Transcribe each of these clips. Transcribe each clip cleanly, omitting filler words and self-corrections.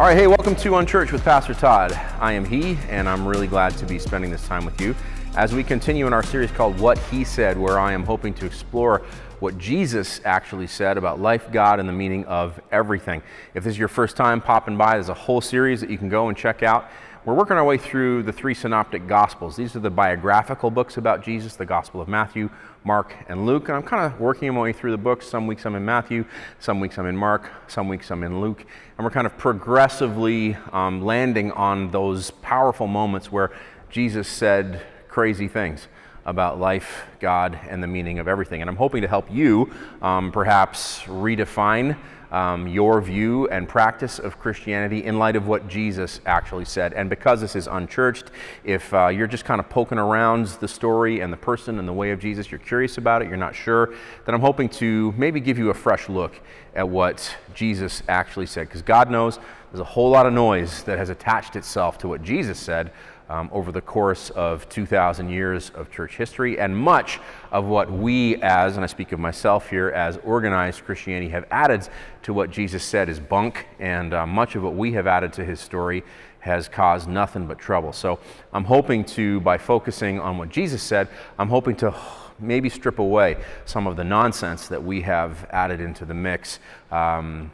All right, hey, welcome to Unchurched with Pastor Todd. I am he, and I'm really glad to be spending this time with you as we continue in our series called What He Said, where I am hoping to explore what Jesus actually said about life, God, and the meaning of everything. If this is your first time popping by, there's a whole series that you can go and check out. We're working our way through the three synoptic gospels. These are the biographical books about Jesus, the Gospel of Matthew, Mark, and Luke. And I'm kind of working my way through the books. Some weeks I'm in Matthew, some weeks I'm in Mark, some weeks I'm in Luke. And we're kind of progressively landing on those powerful moments where Jesus said crazy things about life, God, and the meaning of everything. And I'm hoping to help you perhaps redefine your view and practice of Christianity in light of what Jesus actually said. And because this is Unchurched, if you're just kind of poking around the story and the person and the way of Jesus, you're curious about it, you're not sure, then I'm hoping to maybe give you a fresh look at what Jesus actually said. Because God knows there's a whole lot of noise that has attached itself to what Jesus said over the course of 2,000 years of church history, and much of what we as, and I speak of myself here, as organized Christianity have added to what Jesus said is bunk, and much of what we have added to his story has caused nothing but trouble. So I'm hoping to, by focusing on what Jesus said, I'm hoping to maybe strip away some of the nonsense that we have added into the mix over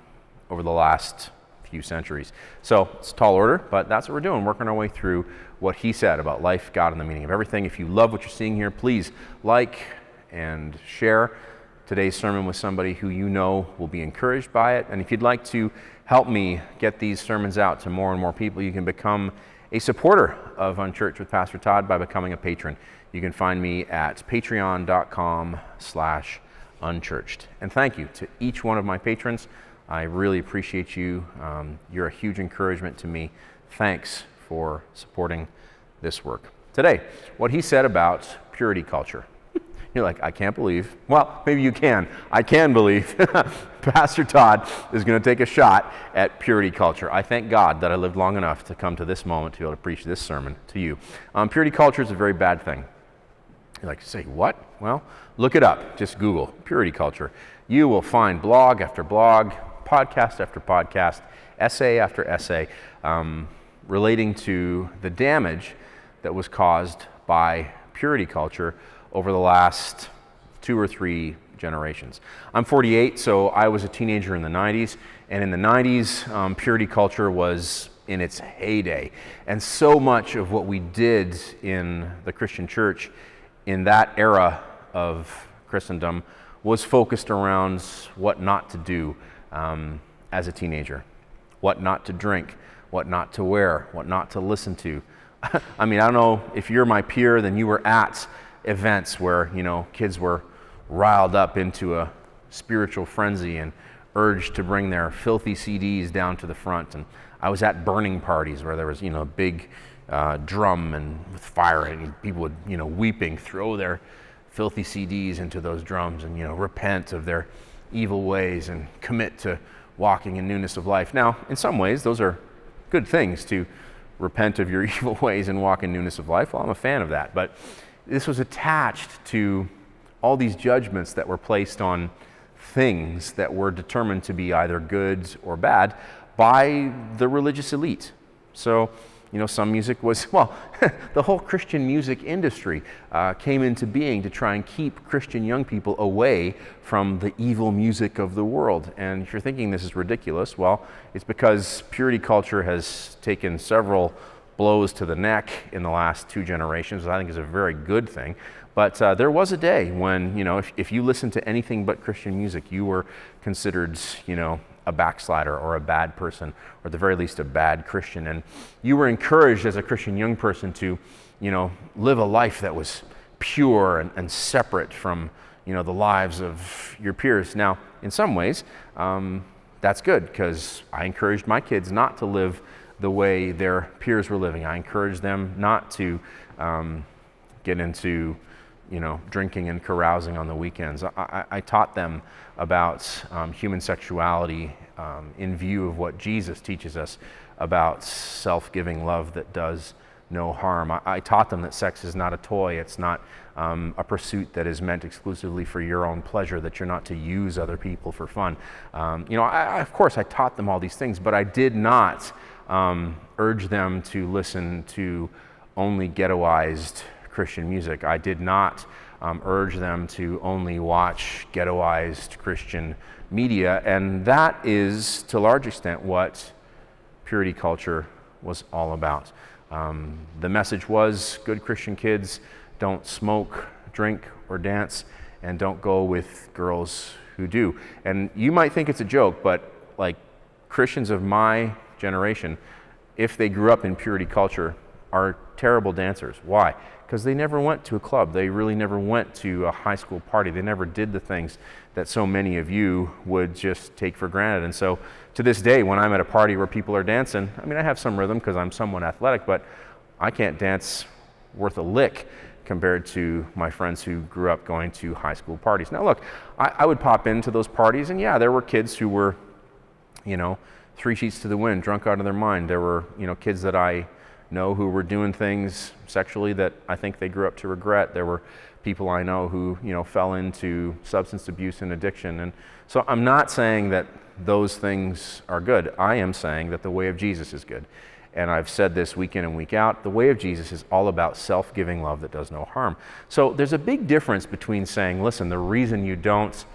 the last few centuries. So it's a tall order, but that's what we're doing, working our way through what he said about life, God, and the meaning of everything. If you love what you're seeing here, please like and share today's sermon with somebody who you know will be encouraged by it. And if you'd like to help me get these sermons out to more and more people, you can become a supporter of Unchurched with Pastor Todd by becoming a patron. You can find me at patreon.com/unchurched. And thank you to each one of my patrons. I really appreciate you. You're a huge encouragement to me. Thanks for supporting this work. Today, what he said about purity culture. You're like, I can't believe. Well, maybe you can. I can believe Pastor Todd is going to take a shot at purity culture. I thank God that I lived long enough to come to this moment to be able to preach this sermon to you. Purity culture is a very bad thing. You're like, say what? Well, look it up. Just Google purity culture. You will find blog after blog, podcast after podcast, essay after essay, relating to the damage that was caused by purity culture over the last 2 or 3 generations. I'm 48, so I was a teenager in the 90s, and in the 90s, purity culture was in its heyday. And so much of what we did in the Christian church in that era of Christendom was focused around what not to do as a teenager, what not to drink, what not to wear, what not to listen to. I mean, I don't know if you're my peer, then you were at events where, kids were riled up into a spiritual frenzy and urged to bring their filthy CDs down to the front. And I was at burning parties where there was, a big drum and with fire, and people would, weeping, throw their filthy CDs into those drums and, repent of their evil ways and commit to walking in newness of life. Now, in some ways, those are good things, to repent of your evil ways and walk in newness of life. Well, I'm a fan of that. But this was attached to all these judgments that were placed on things that were determined to be either good or bad by the religious elite. So, some music was, the whole Christian music industry came into being to try and keep Christian young people away from the evil music of the world. And if you're thinking this is ridiculous, well, it's because purity culture has taken several blows to the neck in the last 2 generations, which I think is a very good thing. But there was a day when, if you listened to anything but Christian music, you were considered, a backslider or a bad person, or at the very least a bad Christian. And you were encouraged as a Christian young person to, live a life that was pure and separate from, the lives of your peers. Now, in some ways, that's good, because I encouraged my kids not to live the way their peers were living. I encouraged them not to get into drinking and carousing on the weekends. I taught them about human sexuality in view of what Jesus teaches us about self-giving love that does no harm. I taught them that sex is not a toy. It's not a pursuit that is meant exclusively for your own pleasure, that you're not to use other people for fun. Of course, I taught them all these things, but I did not urge them to listen to only ghettoized Christian music. I did not urge them to only watch ghettoized Christian media, and that is, to a large extent, what purity culture was all about. The message was, good Christian kids don't smoke, drink, or dance, and don't go with girls who do. And you might think it's a joke, but like Christians of my generation, if they grew up in purity culture, are terrible dancers. Why? Because they never went to a club. They really never went to a high school party. They never did the things that so many of you would just take for granted. And so to this day, when I'm at a party where people are dancing, I mean, I have some rhythm because I'm somewhat athletic, but I can't dance worth a lick compared to my friends who grew up going to high school parties. Now look, I would pop into those parties, and yeah, there were kids who were, three sheets to the wind, drunk out of their mind. There were, kids that I know who were doing things sexually that I think they grew up to regret. There were people I know who, fell into substance abuse and addiction. And so I'm not saying that those things are good. I am saying that the way of Jesus is good. And I've said this week in and week out, the way of Jesus is all about self-giving love that does no harm. So there's a big difference between saying, listen, the reason you don't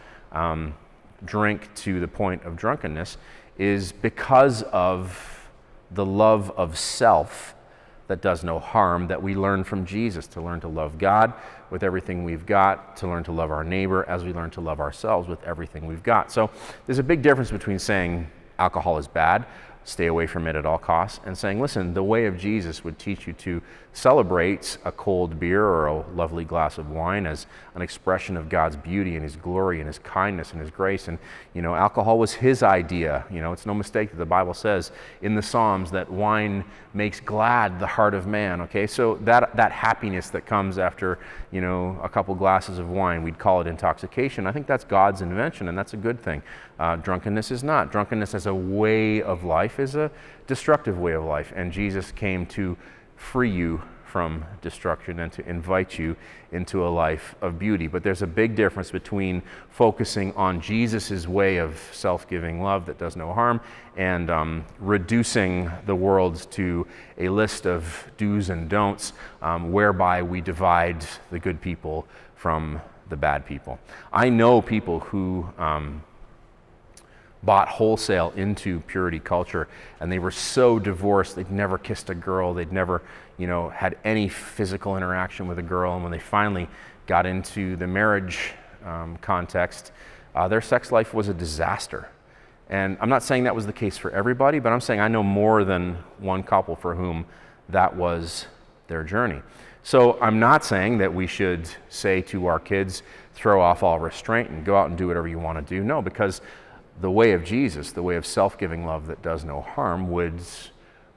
drink to the point of drunkenness is because of the love of self that does no harm that we learn from Jesus, to learn to love God with everything we've got, to learn to love our neighbor as we learn to love ourselves with everything we've got. So there's a big difference between saying alcohol is bad, stay away from it at all costs, and saying, listen, the way of Jesus would teach you to celebrate a cold beer or a lovely glass of wine as an expression of God's beauty and His glory and His kindness and His grace. And, alcohol was His idea. It's no mistake that the Bible says in the Psalms that wine makes glad the heart of man, okay? So that happiness that comes after, a couple glasses of wine, we'd call it intoxication. I think that's God's invention, and that's a good thing. Drunkenness is not. Drunkenness as a way of life is a destructive way of life, and Jesus came to free you from destruction and to invite you into a life of beauty. But there's a big difference between focusing on Jesus' way of self-giving love that does no harm and reducing the world to a list of do's and don'ts whereby we divide the good people from the bad people. I know people who bought wholesale into purity culture, and they were so divorced, they'd never kissed a girl, they'd never, had any physical interaction with a girl, and when they finally got into the marriage context, their sex life was a disaster. And I'm not saying that was the case for everybody, but I'm saying I know more than one couple for whom that was their journey. So I'm not saying that we should say to our kids, throw off all restraint and go out and do whatever you want to do. No, because the way of Jesus, the way of self-giving love that does no harm, would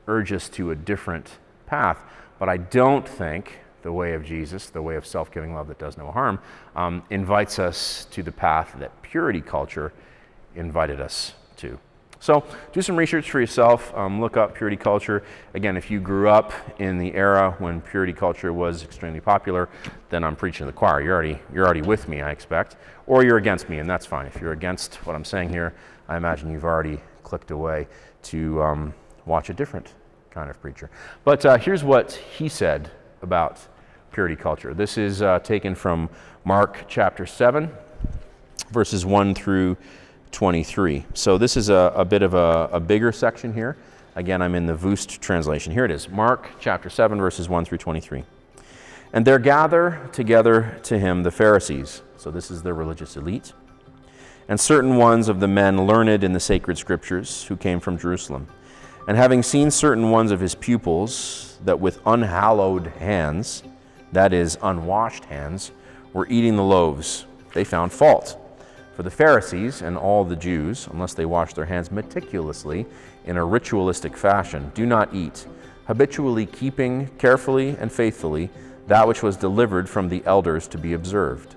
urge us to a different path. But I don't think the way of Jesus, the way of self-giving love that does no harm, invites us to the path that purity culture invited us to. So do some research for yourself. Look up purity culture. Again, if you grew up in the era when purity culture was extremely popular, then I'm preaching to the choir. You're already with me, I expect. Or you're against me, and that's fine. If you're against what I'm saying here, I imagine you've already clicked away to watch a different kind of preacher. But here's what he said about purity culture. This is taken from Mark chapter 7, verses 1 through 23. So this is a bit of a bigger section here. Again, I'm in the Voost translation. Here it is, Mark chapter 7, verses 1 through 23. And there gather together to him the Pharisees, so this is the religious elite, and certain ones of the men learned in the sacred scriptures who came from Jerusalem. And having seen certain ones of his pupils that with unhallowed hands, that is, unwashed hands, were eating the loaves, they found fault. For the Pharisees and all the Jews, unless they wash their hands meticulously in a ritualistic fashion, do not eat, habitually keeping carefully and faithfully that which was delivered from the elders to be observed.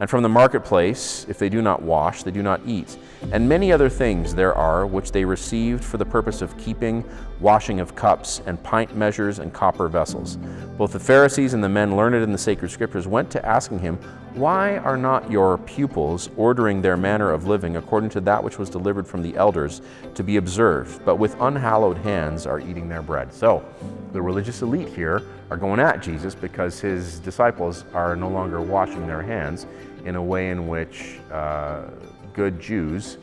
And from the marketplace, if they do not wash, they do not eat. And many other things there are which they received for the purpose of keeping washing of cups, and pint measures and copper vessels. Both the Pharisees and the men learned in the sacred scriptures went to asking him, "Why are not your pupils ordering their manner of living according to that which was delivered from the elders to be observed, but with unhallowed hands are eating their bread?" So the religious elite here are going at Jesus because his disciples are no longer washing their hands in a way in which good Jews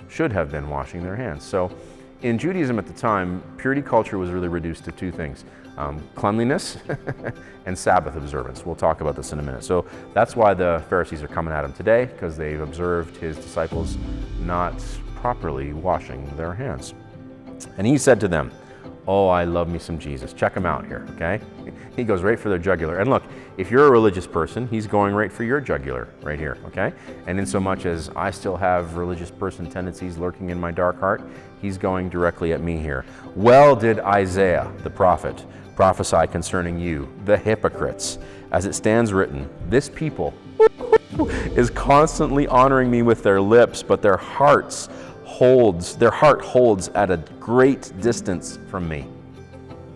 should have been washing their hands. So in Judaism at the time, purity culture was really reduced to two things: cleanliness and Sabbath observance. We'll talk about this in a minute. So that's why the Pharisees are coming at him today, because they've observed his disciples not properly washing their hands. And he said to them, "Oh, I love me some Jesus." Check him out here, okay? He goes right for their jugular. And look, if you're a religious person, he's going right for your jugular right here, okay? And in so much as I still have religious person tendencies lurking in my dark heart, he's going directly at me here. "Well did Isaiah, the prophet, prophesy concerning you, the hypocrites, as it stands written, this people is constantly honoring me with their lips, but their heart holds at a great distance from me.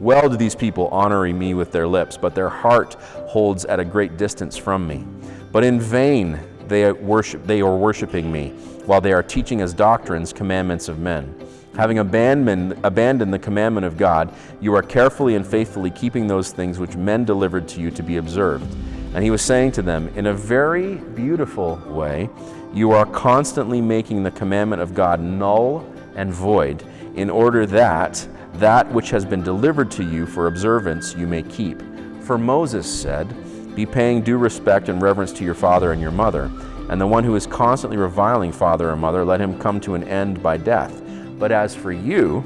Well do these people honor me with their lips, but their heart holds at a great distance from me. But in vain they are worshiping me, while they are teaching as doctrines commandments of men. Having abandoned the commandment of God, you are carefully and faithfully keeping those things which men delivered to you to be observed." And he was saying to them, in a very beautiful way, "You are constantly making the commandment of God null and void, in order that which has been delivered to you for observance you may keep. For Moses said, 'Be paying due respect and reverence to your father and your mother, and the one who is constantly reviling father or mother, let him come to an end by death. But as for you,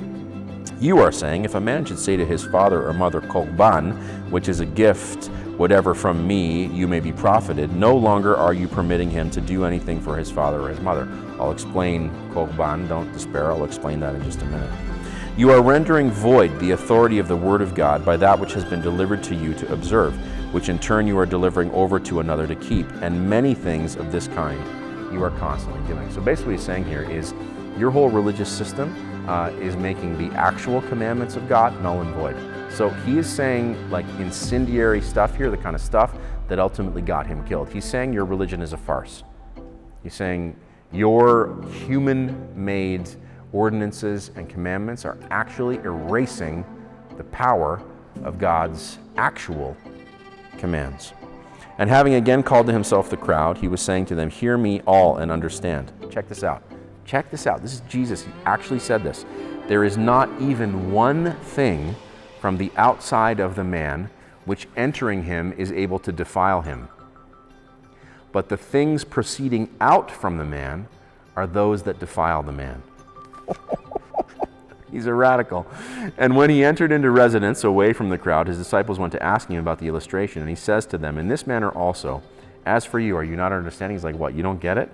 you are saying, if a man should say to his father or mother, Korban, which is a gift, whatever from me you may be profited, no longer are you permitting him to do anything for his father or his mother." I'll explain Korban, don't despair, I'll explain that in just a minute. "You are rendering void the authority of the word of God by that which has been delivered to you to observe, which in turn you are delivering over to another to keep, and many things of this kind you are constantly doing." So basically what he's saying here is your whole religious system is making the actual commandments of God null and void. So he is saying like incendiary stuff here, the kind of stuff that ultimately got him killed. He's saying your religion is a farce. He's saying your human-made ordinances and commandments are actually erasing the power of God's actual commands. And having again called to himself the crowd, he was saying to them, "Hear me all and understand." Check this out. Check this out. This is Jesus. He actually said this. "There is not even one thing from the outside of the man which entering him is able to defile him. But the things proceeding out from the man are those that defile the man." He's a radical. "And when he entered into residence away from the crowd, his disciples went to asking him about the illustration. And he says to them, in this manner also, as for you, are you not understanding?" He's like, what, you don't get it?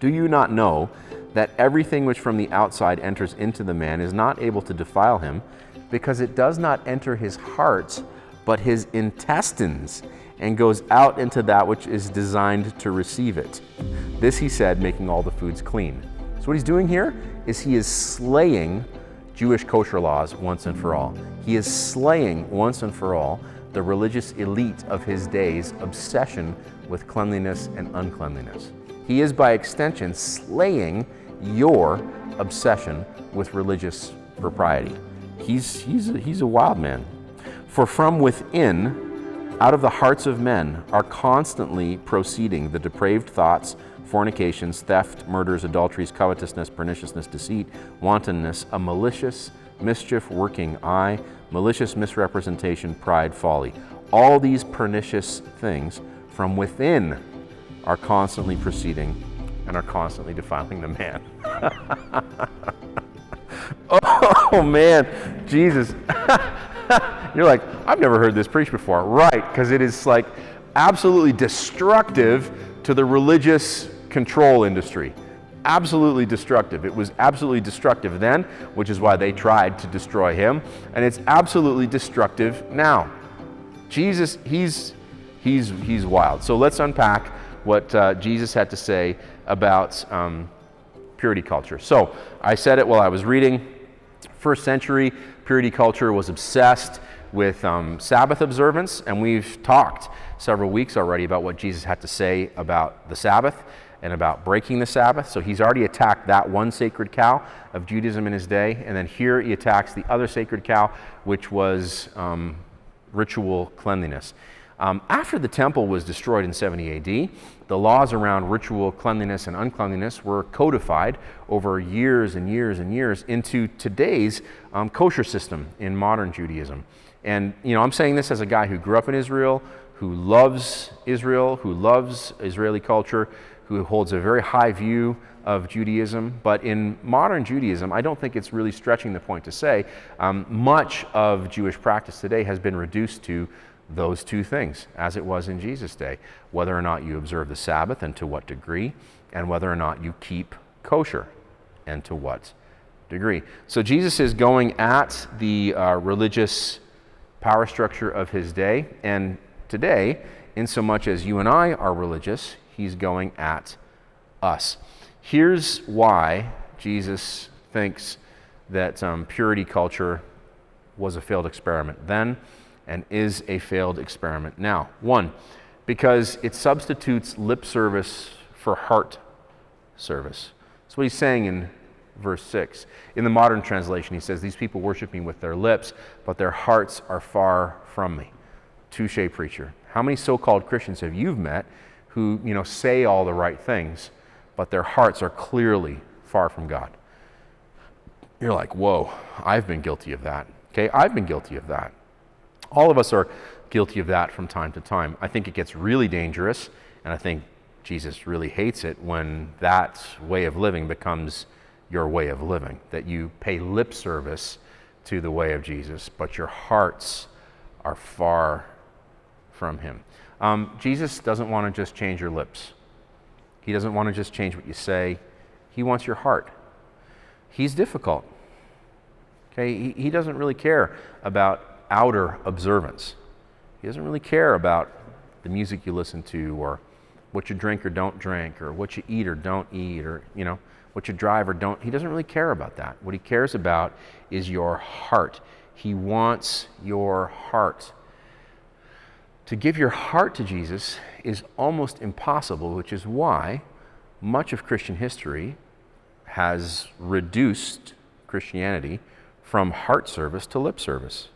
"Do you not know that everything which from the outside enters into the man is not able to defile him, because it does not enter his heart, but his intestines, and goes out into that which is designed to receive it? This he said, making all the foods clean." So what he's doing here is he is slaying Jewish kosher laws once and for all. He is slaying once and for all the religious elite of his day's obsession with cleanliness and uncleanliness. He is by extension slaying your obsession with religious propriety. He's a wild man. "For from within, out of the hearts of men, are constantly proceeding the depraved thoughts, fornications, theft, murders, adulteries, covetousness, perniciousness, deceit, wantonness, a malicious, mischief-working eye, malicious misrepresentation, pride, folly. All these pernicious things from within are constantly proceeding and are constantly defiling the man." Oh man, Jesus. You're like, I've never heard this preached before. Right, because it is like absolutely destructive to the religious control industry. Absolutely destructive. It was absolutely destructive then, which is why they tried to destroy him, and it's absolutely destructive now. Jesus, he's wild. So let's unpack what Jesus had to say about purity culture. So I said it while I was reading. First century purity culture was obsessed with Sabbath observance, and we've talked several weeks already about what Jesus had to say about the Sabbath and about breaking the Sabbath. So he's already attacked that one sacred cow of Judaism in his day, and then here he attacks the other sacred cow, which was ritual cleanliness. After the temple was destroyed in 70 AD, the laws around ritual cleanliness and uncleanliness were codified over years and years and years into today's kosher system in modern Judaism. And I'm saying this as a guy who grew up in Israel, who loves Israel, who loves Israeli culture, who holds a very high view of Judaism. But in modern Judaism, I don't think it's really stretching the point to say much of Jewish practice today has been reduced to those two things, as it was in Jesus' day, whether or not you observe the Sabbath and to what degree, and whether or not you keep kosher and to what degree. So Jesus is going at the religious power structure of his day, and today, in so much as you and I are religious, he's going at us. Here's why Jesus thinks that purity culture was a failed experiment then and is a failed experiment now. One, because it substitutes lip service for heart service. That's what he's saying in verse 6. In the modern translation, he says, "These people worship me with their lips, but their hearts are far from me." Touche, preacher. How many so-called Christians have you met who, say all the right things, but their hearts are clearly far from God? You're like, whoa, I've been guilty of that. Okay, I've been guilty of that. All of us are guilty of that from time to time. I think it gets really dangerous, and I think Jesus really hates it when that way of living becomes your way of living, that you pay lip service to the way of Jesus, but your hearts are far from him. Jesus doesn't want to just change your lips. He doesn't want to just change what you say. He wants your heart. He's difficult. Okay, he doesn't really care about outer observance. He doesn't really care about the music you listen to, or what you drink or don't drink, or what you eat or don't eat, or what you drive or don't. He doesn't really care about that. What he cares about is your heart. He wants your heart. To give your heart to Jesus is almost impossible, which is why much of Christian history has reduced Christianity from heart service to lip service,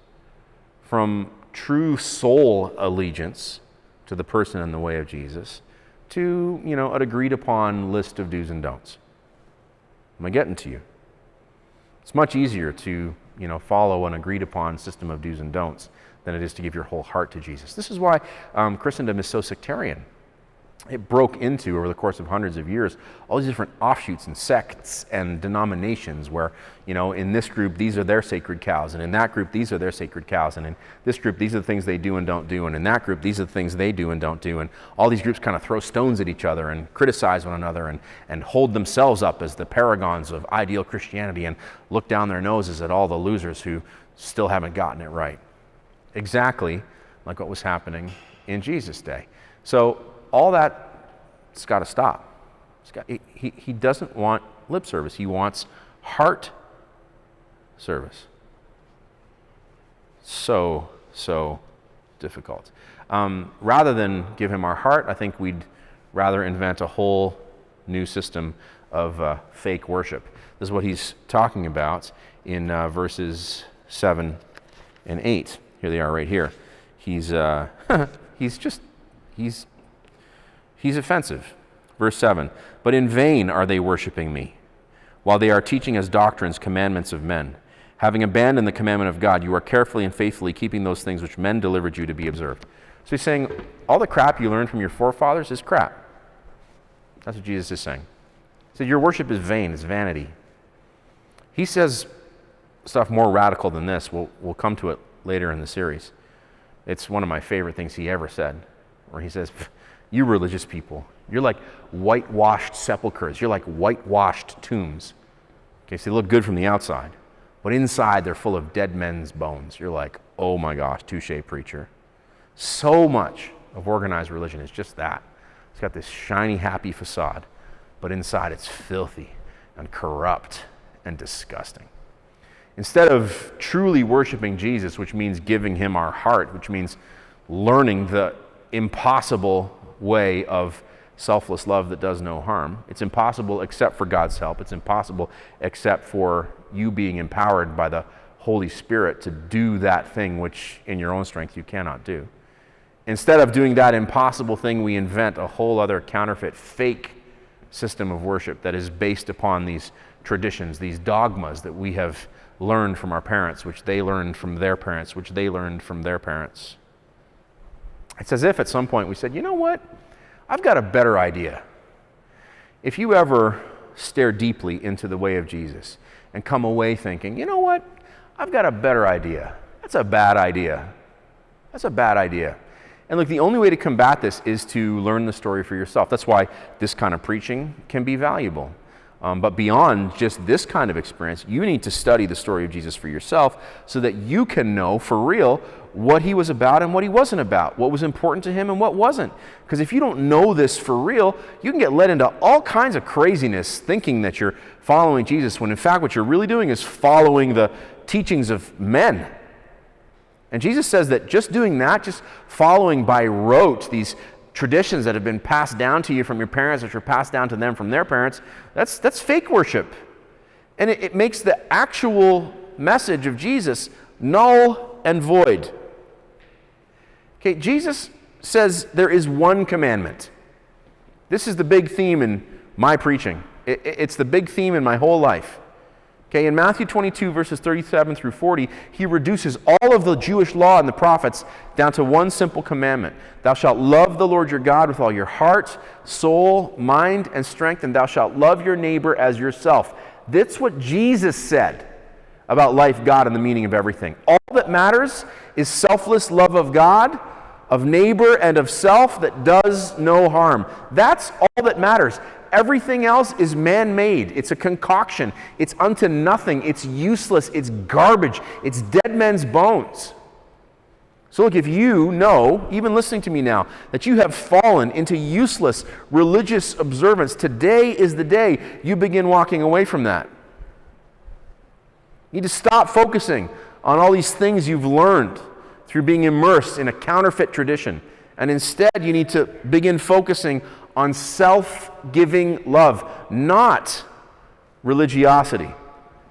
from true soul allegiance to the person and the way of Jesus to, an agreed upon list of do's and don'ts. Am I getting to you? It's much easier to, follow an agreed upon system of do's and don'ts than it is to give your whole heart to Jesus. This is why Christendom is so sectarian. It broke into, over the course of hundreds of years, all these different offshoots and sects and denominations where, in this group, these are their sacred cows, and in that group, these are their sacred cows, and in this group, these are the things they do and don't do, and in that group, these are the things they do and don't do, and all these groups kind of throw stones at each other and criticize one another and hold themselves up as the paragons of ideal Christianity and look down their noses at all the losers who still haven't gotten it right. Exactly like what was happening in Jesus' day. So all that's got to stop. He doesn't want lip service. He wants heart service. So difficult. Rather than give him our heart, I think we'd rather invent a whole new system of fake worship. This is what he's talking about in verses 7 and 8. Here they are right here. He's offensive. Verse 7, "But in vain are they worshiping me, while they are teaching as doctrines commandments of men. Having abandoned the commandment of God, you are carefully and faithfully keeping those things which men delivered you to be observed." So he's saying, all the crap you learned from your forefathers is crap. That's what Jesus is saying. He said, your worship is vain, it's vanity. He says stuff more radical than this. We'll come to it later in the series. It's one of my favorite things he ever said, where he says, "You religious people, you're like whitewashed sepulchres. You're like whitewashed tombs." Okay, so they look good from the outside, but inside they're full of dead men's bones. You're like, oh my gosh, touche, preacher. So much of organized religion is just that. It's got this shiny, happy facade, but inside it's filthy and corrupt and disgusting. Instead of truly worshiping Jesus, which means giving him our heart, which means learning the impossible way of selfless love that does no harm. It's impossible except for God's help. It's impossible except for you being empowered by the Holy Spirit to do that thing which in your own strength you cannot do. Instead of doing that impossible thing, we invent a whole other counterfeit, fake system of worship that is based upon these traditions, these dogmas that we have learned from our parents, which they learned from their parents, which they learned from their parents. It's as if at some point we said, you know what? I've got a better idea. If you ever stare deeply into the way of Jesus and come away thinking, you know what? I've got a better idea. That's a bad idea. That's a bad idea. And look, the only way to combat this is to learn the story for yourself. That's why this kind of preaching can be valuable. But beyond just this kind of experience, you need to study the story of Jesus for yourself so that you can know for real what he was about and what he wasn't about, what was important to him and what wasn't. Because if you don't know this for real, you can get led into all kinds of craziness thinking that you're following Jesus, when in fact what you're really doing is following the teachings of men. And Jesus says that just doing that, just following by rote these traditions that have been passed down to you from your parents, which were passed down to them from their parents, that's fake worship. And it makes the actual message of Jesus null and void. Okay, Jesus says there is one commandment. This is the big theme in my preaching. It's the big theme in my whole life. Okay, in Matthew 22, verses 37 through 40, he reduces all of the Jewish law and the prophets down to one simple commandment. Thou shalt love the Lord your God with all your heart, soul, mind, and strength, and thou shalt love your neighbor as yourself. That's what Jesus said about life, God, and the meaning of everything. All that matters is selfless love of God, of neighbor, and of self that does no harm. That's all that matters. Everything else is man-made. It's a concoction. It's unto nothing. It's useless. It's garbage. It's dead men's bones. So look, if you know, even listening to me now, that you have fallen into useless religious observance, today is the day you begin walking away from that. You need to stop focusing on all these things you've learned through being immersed in a counterfeit tradition. And instead, you need to begin focusing on self-giving love, not religiosity.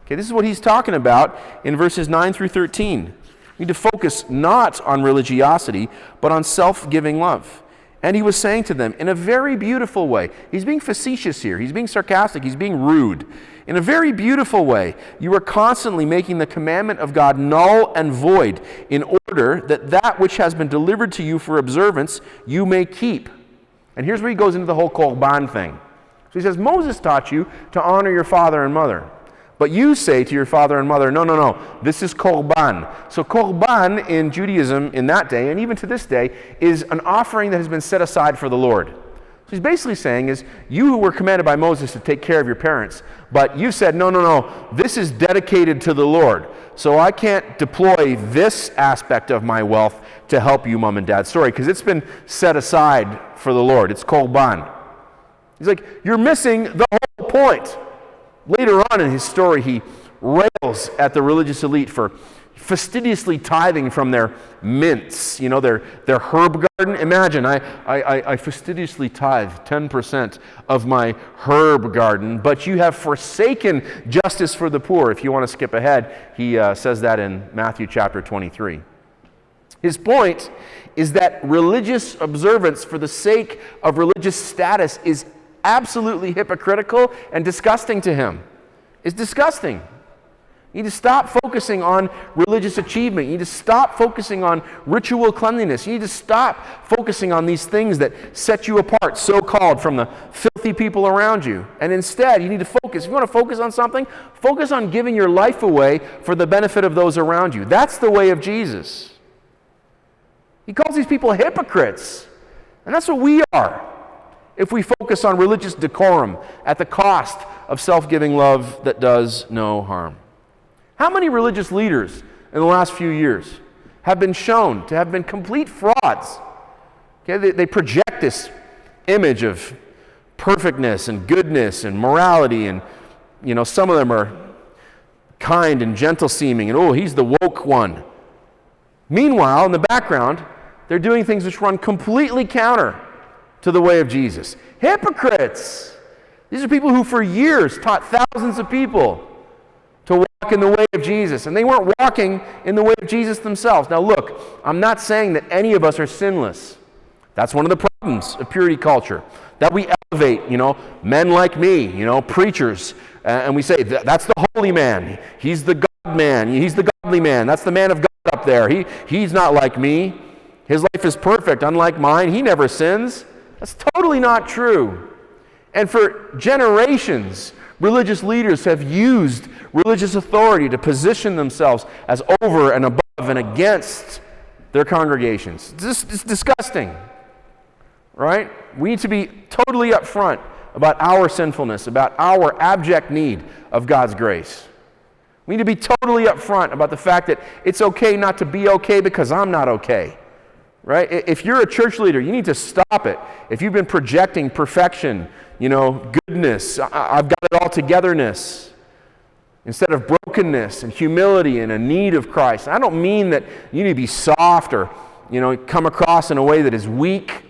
Okay, this is what he's talking about in verses 9 through 13. You need to focus not on religiosity, but on self-giving love. And he was saying to them in a very beautiful way. He's being facetious here. He's being sarcastic. He's being rude. In a very beautiful way, you are constantly making the commandment of God null and void in order that that which has been delivered to you for observance you may keep. And here's where he goes into the whole Korban thing. So he says, Moses taught you to honor your father and mother. But you say to your father and mother, no, this is Korban. So Korban in Judaism in that day, and even to this day, is an offering that has been set aside for the Lord. So he's basically saying is, you were commanded by Moses to take care of your parents, but you said, no, this is dedicated to the Lord. So I can't deploy this aspect of my wealth to help you, mom and dad. Sorry, because it's been set aside for the Lord. It's Korban. He's like, you're missing the whole point. Later on in his story, he rails at the religious elite for fastidiously tithing from their mints, their herb garden. Imagine, I fastidiously tithe 10% of my herb garden, but you have forsaken justice for the poor. If you want to skip ahead, he says that in Matthew chapter 23. His point is that religious observance for the sake of religious status is absolutely hypocritical and disgusting to him. It's disgusting. You need to stop focusing on religious achievement. You need to stop focusing on ritual cleanliness. You need to stop focusing on these things that set you apart, so-called, from the filthy people around you. And instead, you need to focus. If you want to focus on something, focus on giving your life away for the benefit of those around you. That's the way of Jesus. He calls these people hypocrites. And that's what we are if we focus on religious decorum at the cost of self-giving love that does no harm. How many religious leaders in the last few years have been shown to have been complete frauds? Okay, they project this image of perfectness and goodness and morality, and some of them are kind and gentle seeming, and oh, he's the woke one. Meanwhile, in the background, they're doing things which run completely counter to the way of Jesus. Hypocrites! These are people who for years taught thousands of people to walk in the way of Jesus, and they weren't walking in the way of Jesus themselves. Now look, I'm not saying that any of us are sinless. That's one of the problems of purity culture, that we elevate, men like me, preachers, and we say, that's the holy man, he's the God man, he's the godly man, that's the man of God up there, he's not like me, his life is perfect, unlike mine, he never sins. That's totally not true. And for generations, religious leaders have used religious authority to position themselves as over and above and against their congregations. It's disgusting, right? We need to be totally upfront about our sinfulness, about our abject need of God's grace. We need to be totally upfront about the fact that it's okay not to be okay because I'm not okay. Right? If you're a church leader, you need to stop it. If you've been projecting perfection, goodness, I've got it all togetherness, instead of brokenness and humility and a need of Christ. I don't mean that you need to be soft or, come across in a way that is weak.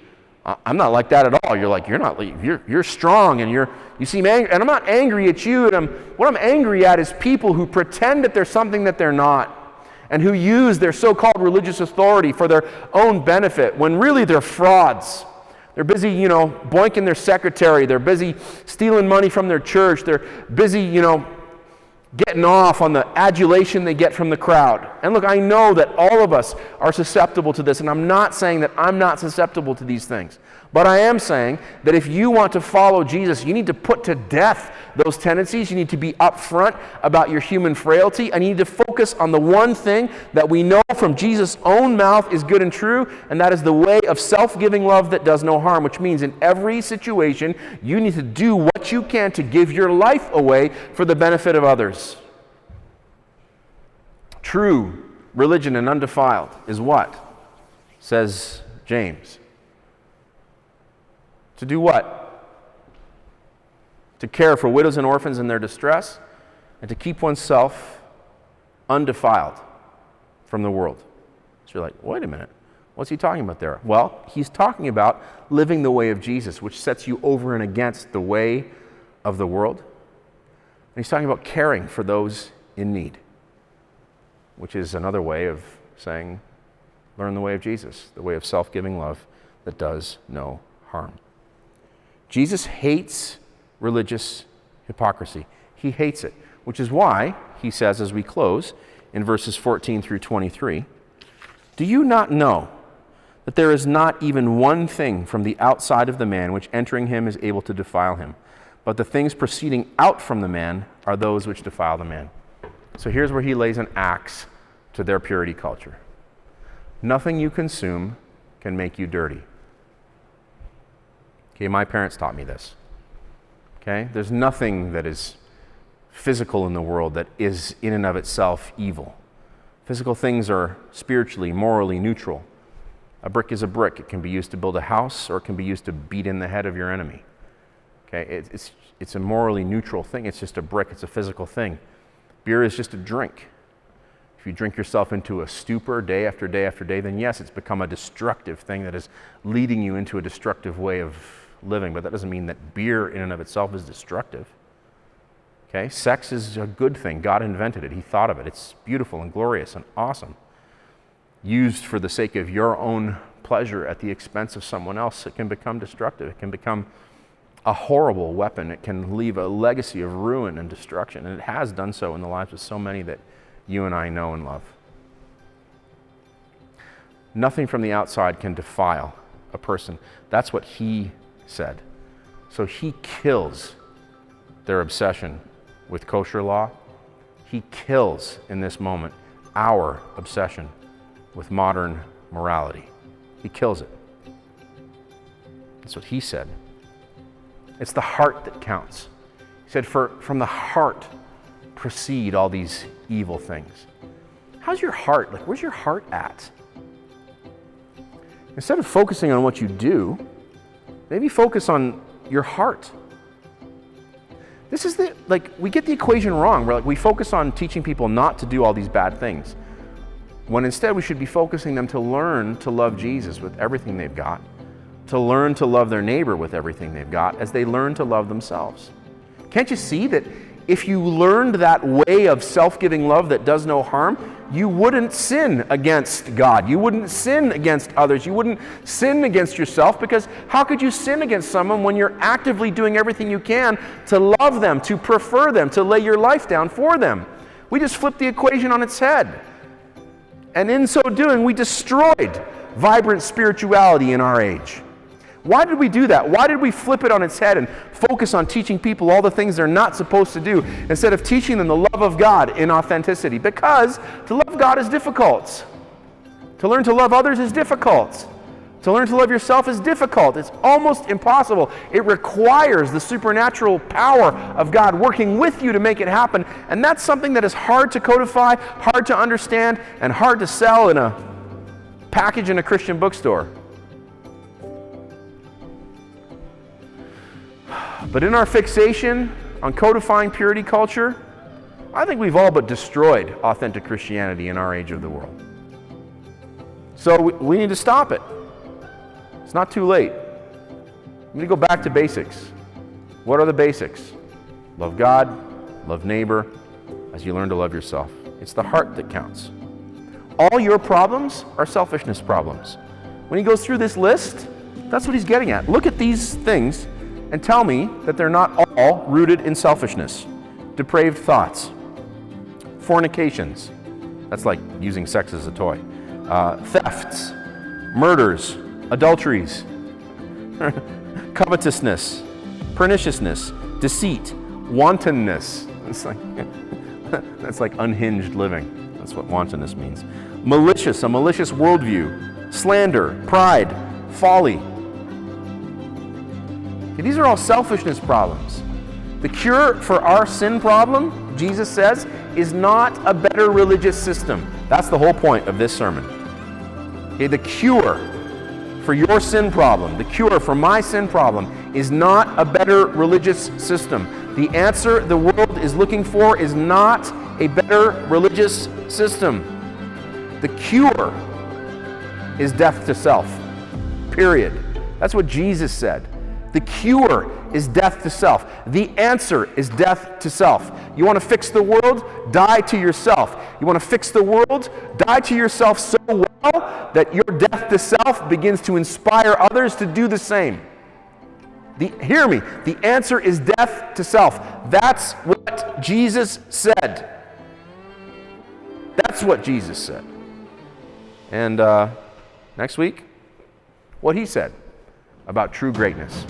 I'm not like that at all. You're strong and you seem angry. And I'm not angry at you. What I'm angry at is people who pretend that there's something that they're not, and who use their so-called religious authority for their own benefit when really they're frauds. They're busy, boinking their secretary. They're busy stealing money from their church. They're busy, getting off on the adulation they get from the crowd. And look, I know that all of us are susceptible to this, and I'm not saying that I'm not susceptible to these things. But I am saying that if you want to follow Jesus, you need to put to death those tendencies. You need to be upfront about your human frailty, and you need to focus on the one thing that we know from Jesus' own mouth is good and true, and that is the way of self-giving love that does no harm, which means in every situation, you need to do what you can to give your life away for the benefit of others. True religion and undefiled is what? Says James. To do what? To care for widows and orphans in their distress, and to keep oneself undefiled from the world. So you're like, wait a minute, what's he talking about there? Well, he's talking about living the way of Jesus, which sets you over and against the way of the world. And he's talking about caring for those in need, which is another way of saying, learn the way of Jesus, the way of self-giving love that does no harm. Jesus hates religious hypocrisy. He hates it, which is why he says as we close in verses 14 through 23, do you not know that there is not even one thing from the outside of the man which entering him is able to defile him, but the things proceeding out from the man are those which defile the man? So here's where he lays an axe to their purity culture. Nothing you consume can make you dirty. Okay, my parents taught me this. Okay, there's nothing that is physical in the world that is in and of itself evil. Physical things are spiritually, morally neutral. A brick is a brick. It can be used to build a house, or it can be used to beat in the head of your enemy. Okay, it's a morally neutral thing. It's just a brick. It's a physical thing. Beer is just a drink. If you drink yourself into a stupor day after day after day, then yes, it's become a destructive thing that is leading you into a destructive way of living, but that doesn't mean that beer in and of itself is destructive. Okay, sex is a good thing. God invented it. He thought of it. It's beautiful and glorious and awesome. Used for the sake of your own pleasure at the expense of someone else, it can become destructive. It can become a horrible weapon. It can leave a legacy of ruin and destruction, and it has done so in the lives of so many that you and I know and love. Nothing from the outside can defile a person. That's what he said. So he kills their obsession with kosher law. He kills in this moment our obsession with modern morality. He kills it. That's what he said. It's the heart that counts. He said, from the heart proceed all these evil things. How's your heart? Where's your heart at? Instead of focusing on what you do, maybe focus on your heart. This is we get the equation wrong. We focus on teaching people not to do all these bad things, when instead we should be focusing them to learn to love Jesus with everything they've got, to learn to love their neighbor with everything they've got as they learn to love themselves. Can't you see that if you learned that way of self-giving love that does no harm, you wouldn't sin against God. You wouldn't sin against others. You wouldn't sin against yourself, because how could you sin against someone when you're actively doing everything you can to love them, to prefer them, to lay your life down for them? We just flipped the equation on its head. And in so doing, we destroyed vibrant spirituality in our age. Why did we do that? Why did we flip it on its head and focus on teaching people all the things they're not supposed to do instead of teaching them the love of God in authenticity? Because to love God is difficult. To learn to love others is difficult. To learn to love yourself is difficult. It's almost impossible. It requires the supernatural power of God working with you to make it happen. And that's something that is hard to codify, hard to understand, and hard to sell in a package in a Christian bookstore. But in our fixation on codifying purity culture, I think we've all but destroyed authentic Christianity in our age of the world. So we need to stop it. It's not too late. We need to go back to basics. What are the basics? Love God, love neighbor, as you learn to love yourself. It's the heart that counts. All your problems are selfishness problems. When he goes through this list, that's what he's getting at. Look at these things and tell me that they're not all rooted in selfishness. Depraved thoughts, fornications, that's like using sex as a toy, thefts, murders, adulteries, covetousness, perniciousness, deceit, wantonness. That's like unhinged living. That's what wantonness means. A malicious worldview, slander, pride, folly. These are all selfishness problems. The cure for our sin problem, Jesus says, is not a better religious system. That's the whole point of this sermon. Okay, the cure for your sin problem, the cure for my sin problem, is not a better religious system. The answer the world is looking for is not a better religious system. The cure is death to self. Period. That's what Jesus said. The cure is death to self. The answer is death to self. You want to fix the world? Die to yourself. You want to fix the world? Die to yourself so well that your death to self begins to inspire others to do the same. Hear me. The answer is death to self. That's what Jesus said. That's what Jesus said. And next week, what he said about true greatness.